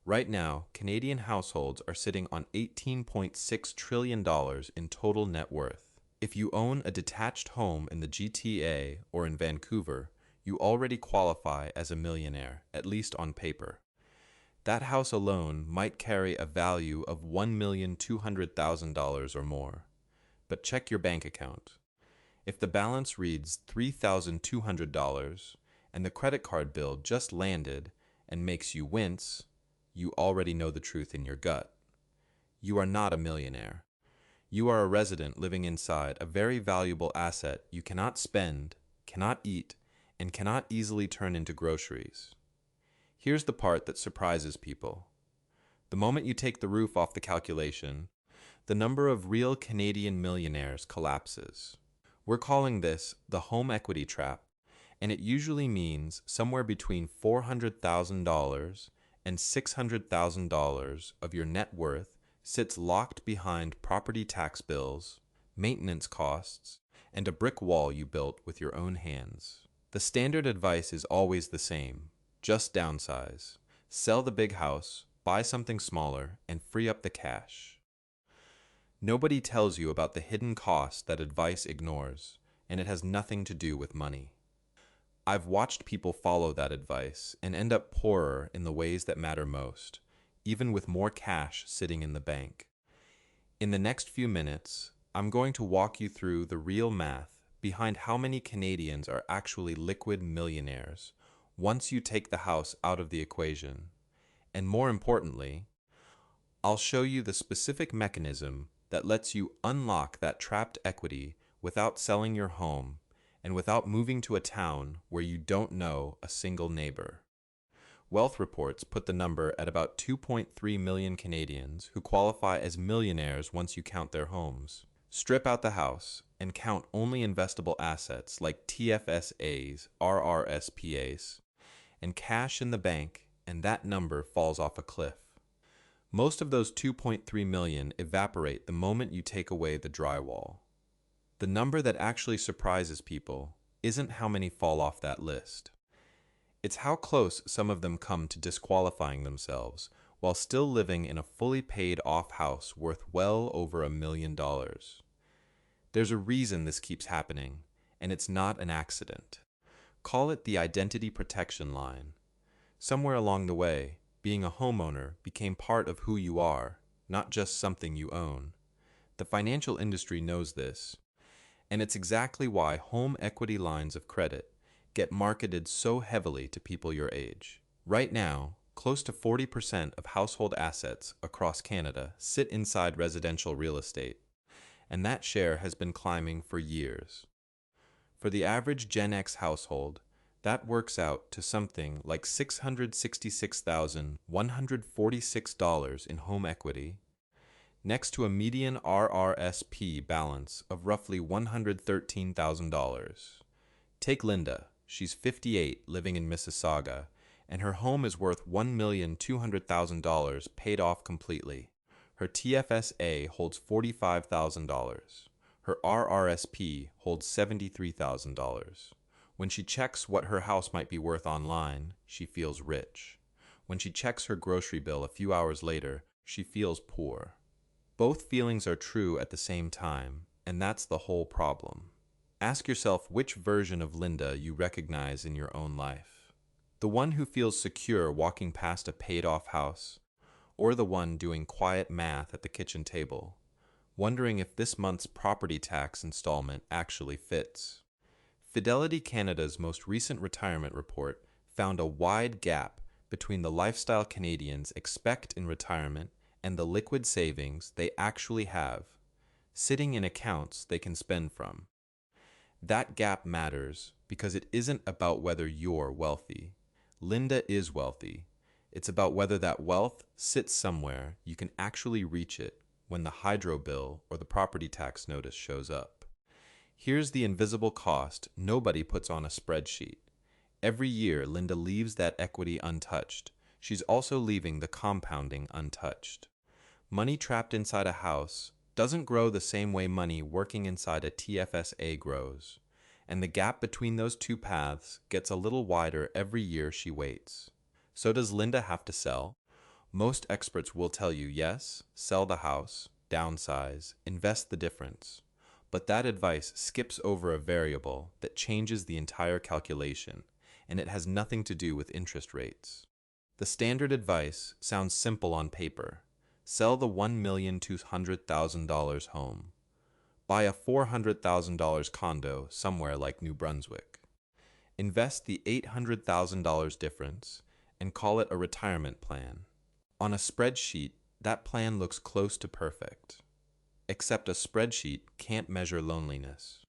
Right now, Canadian households are sitting on $18.6 trillion in total net worth. If you own a detached home in the GTA or in Vancouver, you already qualify as a millionaire, at least on paper. That house alone might carry a value of $1,200,000 or more. But check your bank account. If the balance reads $3,200 and the credit card bill just landed and makes you wince, you already know the truth in your gut. You are not a millionaire. You are a resident living inside a very valuable asset you cannot spend, cannot eat, and cannot easily turn into groceries. Here's the part that surprises people. The moment you take the roof off the calculation, the number of real Canadian millionaires collapses. We're calling this the home equity trap, and it usually means somewhere between $400,000 and $600,000 of your net worth sits locked behind property tax bills, maintenance costs, and a brick wall you built with your own hands. The standard advice is always the same: just downsize, sell the big house, buy something smaller, and free up the cash. Nobody tells you about the hidden cost that advice ignores, and it has nothing to do with money. I've watched people follow that advice and end up poorer in the ways that matter most, even with more cash sitting in the bank. In the next few minutes, I'm going to walk you through the real math behind how many Canadians are actually liquid millionaires once you take the house out of the equation. And more importantly, I'll show you the specific mechanism that lets you unlock that trapped equity without selling your home and without moving to a town where you don't know a single neighbor. Wealth reports put the number at about 2.3 million Canadians who qualify as millionaires once you count their homes. Strip out the house and count only investable assets like TFSAs, RRSPs, and cash in the bank, and that number falls off a cliff. Most of those 2.3 million evaporate the moment you take away the drywall. The number that actually surprises people isn't how many fall off that list. It's how close some of them come to disqualifying themselves while still living in a fully paid off house worth well over $1 million. There's a reason this keeps happening, and it's not an accident. Call it the identity protection line. Somewhere along the way, being a homeowner became part of who you are, not just something you own. The financial industry knows this, and it's exactly why home equity lines of credit get marketed so heavily to people your age. Right now, close to 40% of household assets across Canada sit inside residential real estate, and that share has been climbing for years. For the average Gen X household, that works out to something like $666,146 in home equity, next to a median RRSP balance of roughly $113,000. Take Linda. She's 58, living in Mississauga, and her home is worth $1,200,000 paid off completely. Her TFSA holds $45,000. Her RRSP holds $73,000. When she checks what her house might be worth online, she feels rich. When she checks her grocery bill a few hours later, she feels poor. Both feelings are true at the same time, and that's the whole problem. Ask yourself which version of Linda you recognize in your own life. The one who feels secure walking past a paid-off house, or the one doing quiet math at the kitchen table, wondering if this month's property tax installment actually fits. Fidelity Canada's most recent retirement report found a wide gap between the lifestyle Canadians expect in retirement and the liquid savings they actually have, sitting in accounts they can spend from. That gap matters because it isn't about whether you're wealthy. Linda is wealthy. It's about whether that wealth sits somewhere you can actually reach it when the hydro bill or the property tax notice shows up. Here's the invisible cost nobody puts on a spreadsheet. Every year, Linda leaves that equity untouched. She's also leaving the compounding untouched. Money trapped inside a house doesn't grow the same way money working inside a TFSA grows, and the gap between those two paths gets a little wider every year she waits. So does Linda have to sell? Most experts will tell you yes, sell the house, downsize, invest the difference. But that advice skips over a variable that changes the entire calculation, and it has nothing to do with interest rates. The standard advice sounds simple on paper. Sell the $1,200,000 home. Buy a $400,000 condo somewhere like New Brunswick. Invest the $800,000 difference and call it a retirement plan. On a spreadsheet, that plan looks close to perfect. Except a spreadsheet can't measure loneliness.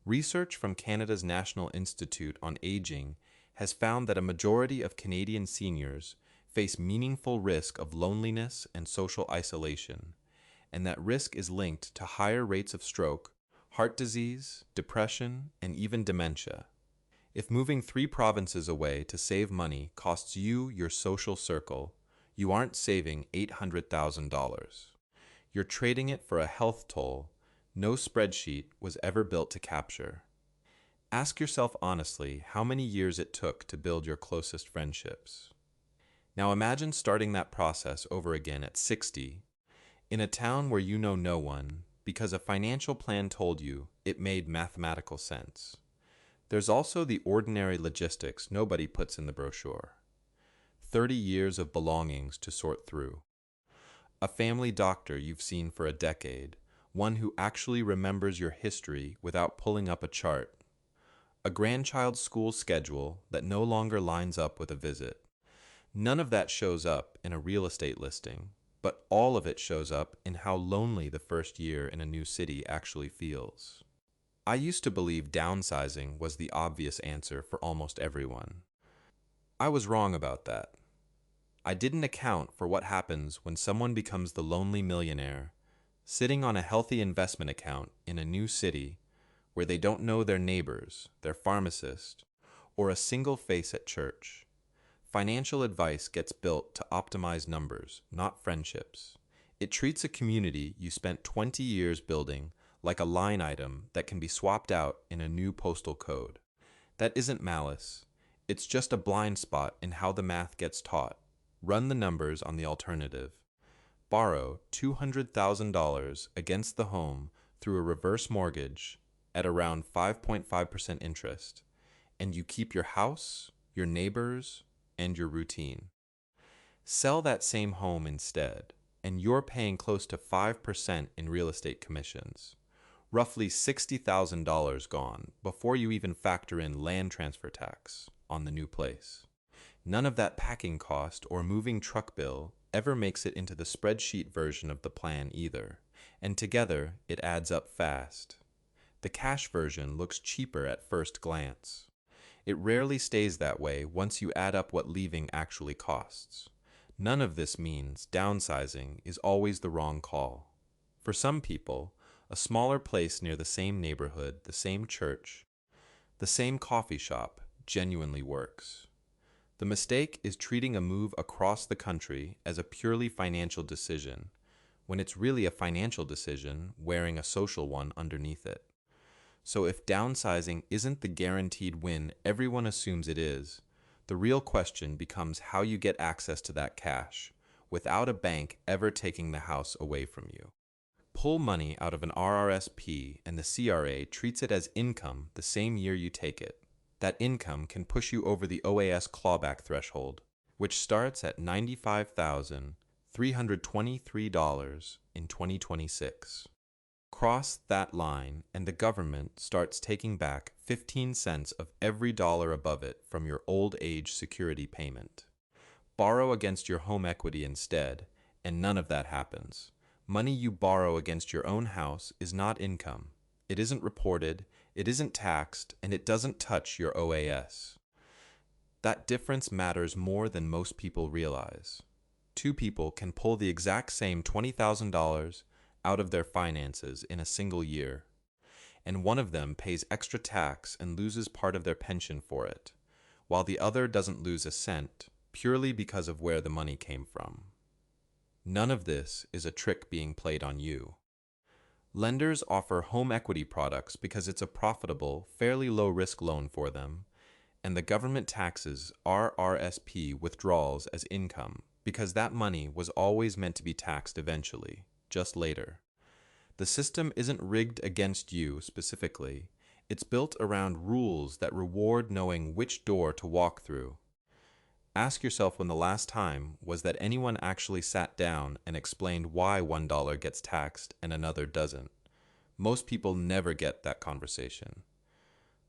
Research from Canada's National Institute on Aging has found that a majority of Canadian seniors face meaningful risk of loneliness and social isolation, and that risk is linked to higher rates of stroke, heart disease, depression, and even dementia. If moving 3 provinces away to save money costs you your social circle, you aren't saving $800,000. You're trading it for a health toll no spreadsheet was ever built to capture. Ask yourself honestly how many years it took to build your closest friendships. Now imagine starting that process over again at 60, in a town where you know no one, because a financial plan told you it made mathematical sense. There's also the ordinary logistics nobody puts in the brochure. 30 years of belongings to sort through. A family doctor you've seen for a decade, one who actually remembers your history without pulling up a chart. A grandchild's school schedule that no longer lines up with a visit. None of that shows up in a real estate listing, but all of it shows up in how lonely the first year in a new city actually feels. I used to believe downsizing was the obvious answer for almost everyone. I was wrong about that. I didn't account for what happens when someone becomes the lonely millionaire, sitting on a healthy investment account in a new city where they don't know their neighbors, their pharmacist, or a single face at church. Financial advice gets built to optimize numbers, not friendships. It treats a community you spent 20 years building like a line item that can be swapped out in a new postal code. That isn't malice. It's just a blind spot in how the math gets taught. Run the numbers on the alternative. Borrow $200,000 against the home through a reverse mortgage at around 5.5% interest, and you keep your house, your neighbors, and your routine. Sell that same home instead, and you're paying close to 5% in real estate commissions. Roughly $60,000 gone before you even factor in land transfer tax on the new place. None of that packing cost or moving truck bill ever makes it into the spreadsheet version of the plan either, and together it adds up fast. The cash version looks cheaper at first glance. It rarely stays that way once you add up what leaving actually costs. None of this means downsizing is always the wrong call. For some people, a smaller place near the same neighborhood, the same church, the same coffee shop genuinely works. The mistake is treating a move across the country as a purely financial decision, when it's really a financial decision wearing a social one underneath it. So if downsizing isn't the guaranteed win everyone assumes it is, the real question becomes how you get access to that cash without a bank ever taking the house away from you. Pull money out of an RRSP and the CRA treats it as income the same year you take it. That income can push you over the OAS clawback threshold, which starts at $95,323 in 2026. Cross that line and the government starts taking back 15 cents of every dollar above it from your old age security payment. Borrow against your home equity instead, and none of that happens. Money you borrow against your own house is not income. It isn't reported, it isn't taxed, and it doesn't touch your OAS. That difference matters more than most people realize. 2 people can pull the exact same $20,000 out of their finances in a single year, and one of them pays extra tax and loses part of their pension for it, while the other doesn't lose a cent purely because of where the money came from. None of this is a trick being played on you. Lenders offer home equity products because it's a profitable, fairly low-risk loan for them, and the government taxes RRSP withdrawals as income, because that money was always meant to be taxed eventually, just later. The system isn't rigged against you specifically. It's built around rules that reward knowing which door to walk through. Ask yourself when the last time was that anyone actually sat down and explained why $1 gets taxed and another doesn't. Most people never get that conversation.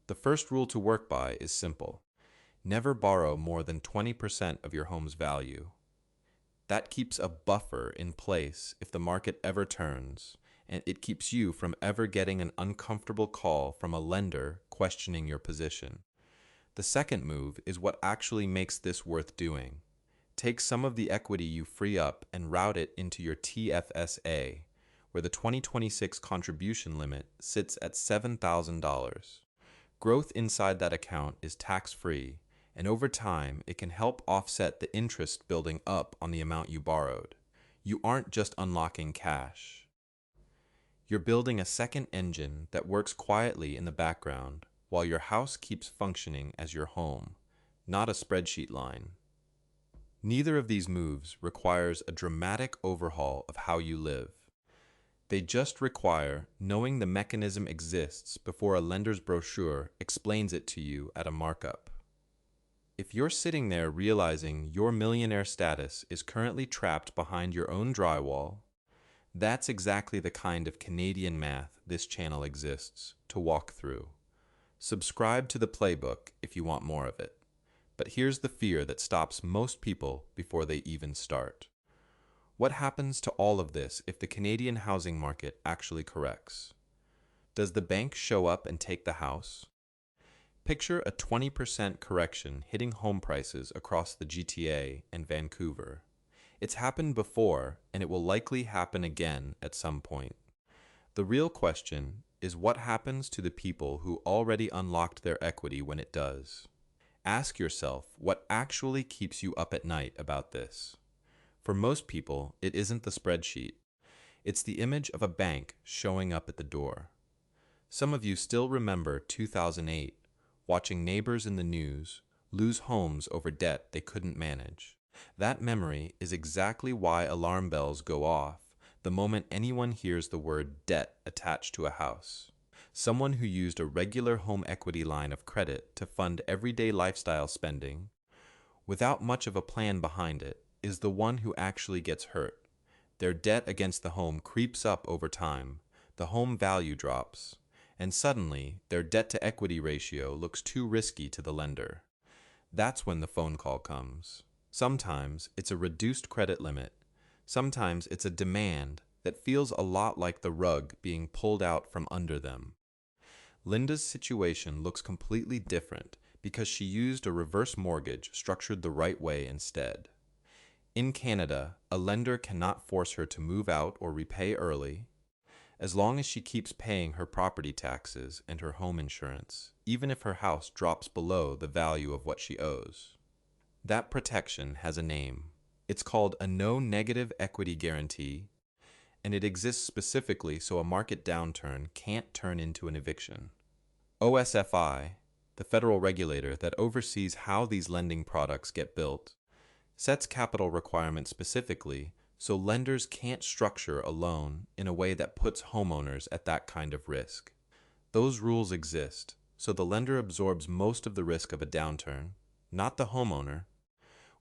The first rule to work by is simple. Never borrow more than 20% of your home's value. That keeps a buffer in place if the market ever turns, and it keeps you from ever getting an uncomfortable call from a lender questioning your position. The second move is what actually makes this worth doing. Take some of the equity you free up and route it into your TFSA, where the 2026 contribution limit sits at $7,000. Growth inside that account is tax-free, and over time, it can help offset the interest building up on the amount you borrowed. You aren't just unlocking cash. You're building a second engine that works quietly in the background while your house keeps functioning as your home, not a spreadsheet line. Neither of these moves requires a dramatic overhaul of how you live. They just require knowing the mechanism exists before a lender's brochure explains it to you at a markup. If you're sitting there realizing your millionaire status is currently trapped behind your own drywall, that's exactly the kind of Canadian math this channel exists to walk through. Subscribe to the Playbook if you want more of it. But here's the fear that stops most people before they even start. What happens to all of this if the Canadian housing market actually corrects? Does the bank show up and take the house? Picture a 20% correction hitting home prices across the GTA and Vancouver. It's happened before, and it will likely happen again at some point. The real question is what happens to the people who already unlocked their equity when it does. Ask yourself what actually keeps you up at night about this. For most people, it isn't the spreadsheet. It's the image of a bank showing up at the door. Some of you still remember 2008, watching neighbors in the news lose homes over debt they couldn't manage. That memory is exactly why alarm bells go off the moment anyone hears the word debt attached to a house. Someone who used a regular home equity line of credit to fund everyday lifestyle spending, without much of a plan behind it, is the one who actually gets hurt. Their debt against the home creeps up over time, the home value drops, and suddenly their debt-to-equity ratio looks too risky to the lender. That's when the phone call comes. Sometimes it's a reduced credit limit. Sometimes it's a demand that feels a lot like the rug being pulled out from under them. Linda's situation looks completely different because she used a reverse mortgage structured the right way instead. In Canada, a lender cannot force her to move out or repay early, as long as she keeps paying her property taxes and her home insurance, even if her house drops below the value of what she owes. That protection has a name. It's called a no negative equity guarantee, and it exists specifically so a market downturn can't turn into an eviction. OSFI, the federal regulator that oversees how these lending products get built, sets capital requirements specifically so lenders can't structure a loan in a way that puts homeowners at that kind of risk. Those rules exist, so the lender absorbs most of the risk of a downturn, not the homeowner,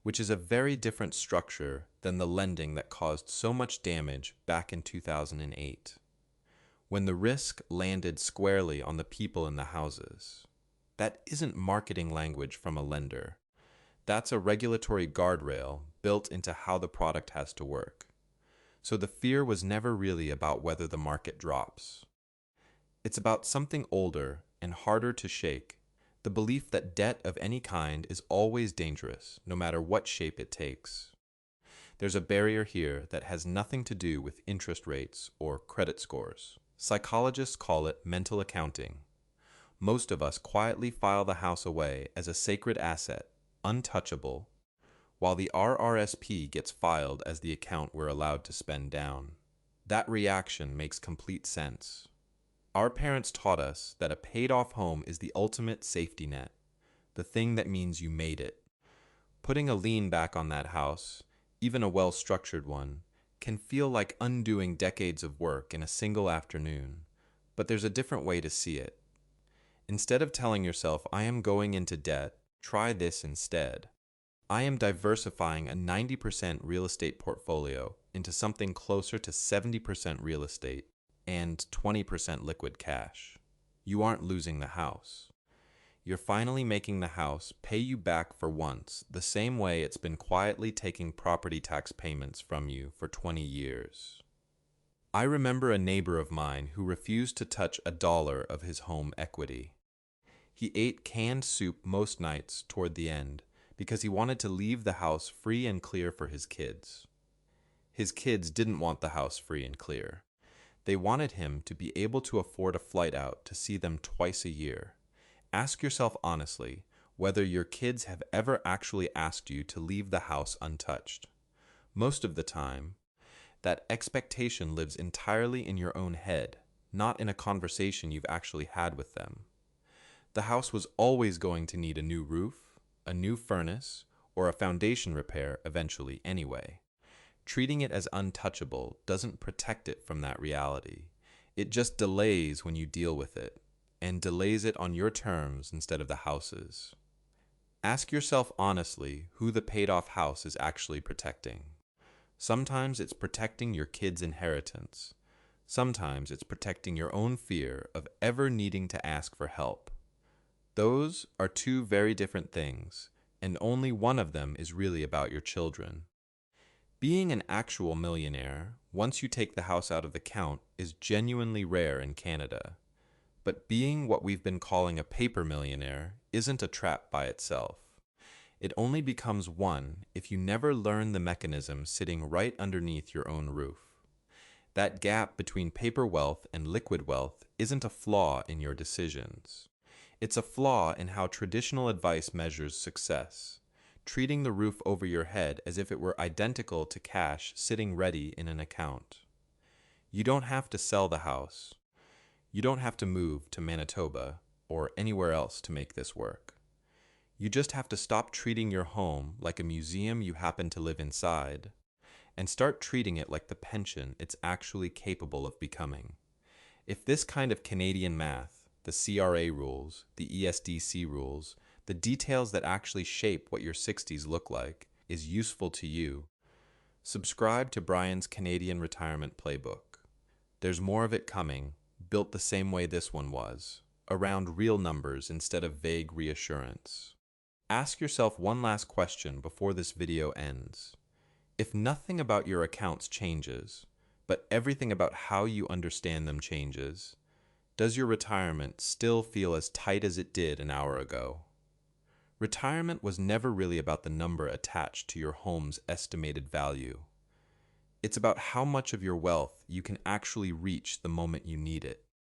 which is a very different structure than the lending that caused so much damage back in 2008, when the risk landed squarely on the people in the houses. That isn't marketing language from a lender. That's a regulatory guardrail built into how the product has to work. So the fear was never really about whether the market drops. It's about something older and harder to shake. The belief that debt of any kind is always dangerous, no matter what shape it takes. There's a barrier here that has nothing to do with interest rates or credit scores. Psychologists call it mental accounting. Most of us quietly file the house away as a sacred asset, untouchable, while the RRSP gets filed as the account we're allowed to spend down. That reaction makes complete sense. Our parents taught us that a paid-off home is the ultimate safety net, the thing that means you made it. Putting a lien back on that house even a well-structured one, can feel like undoing decades of work in a single afternoon, but there's a different way to see it. Instead of telling yourself, I am going into debt, try this instead. I am diversifying a 90% real estate portfolio into something closer to 70% real estate and 20% liquid cash. You aren't losing the house. You're finally making the house pay you back for once, the same way it's been quietly taking property tax payments from you for 20 years. I remember a neighbor of mine who refused to touch $1 of his home equity. He ate canned soup most nights toward the end because he wanted to leave the house free and clear for his kids. His kids didn't want the house free and clear. They wanted him to be able to afford a flight out to see them twice a year. Ask yourself honestly whether your kids have ever actually asked you to leave the house untouched. Most of the time, that expectation lives entirely in your own head, not in a conversation you've actually had with them. The house was always going to need a new roof, a new furnace, or a foundation repair eventually anyway. Treating it as untouchable doesn't protect it from that reality. It just delays when you deal with it, and delays it on your terms instead of the house's. Ask yourself honestly who the paid-off house is actually protecting. Sometimes it's protecting your kids' inheritance. Sometimes it's protecting your own fear of ever needing to ask for help. Those are two very different things, and only one of them is really about your children. Being an actual millionaire, once you take the house out of the count, is genuinely rare in Canada. But being what we've been calling a paper millionaire isn't a trap by itself. It only becomes one if you never learn the mechanism sitting right underneath your own roof. That gap between paper wealth and liquid wealth isn't a flaw in your decisions. It's a flaw in how traditional advice measures success, treating the roof over your head as if it were identical to cash sitting ready in an account. You don't have to sell the house. You don't have to move to Manitoba or anywhere else to make this work. You just have to stop treating your home like a museum you happen to live inside, and start treating it like the pension it's actually capable of becoming. If this kind of Canadian math, the CRA rules, the ESDC rules, the details that actually shape what your 60s look like, is useful to you, subscribe to Brian's Canadian Retirement Playbook. There's more of it coming, built the same way this one was, around real numbers instead of vague reassurance. Ask yourself one last question before this video ends. If nothing about your accounts changes, but everything about how you understand them changes, does your retirement still feel as tight as it did an hour ago? Retirement was never really about the number attached to your home's estimated value. It's about how much of your wealth you can actually reach the moment you need it.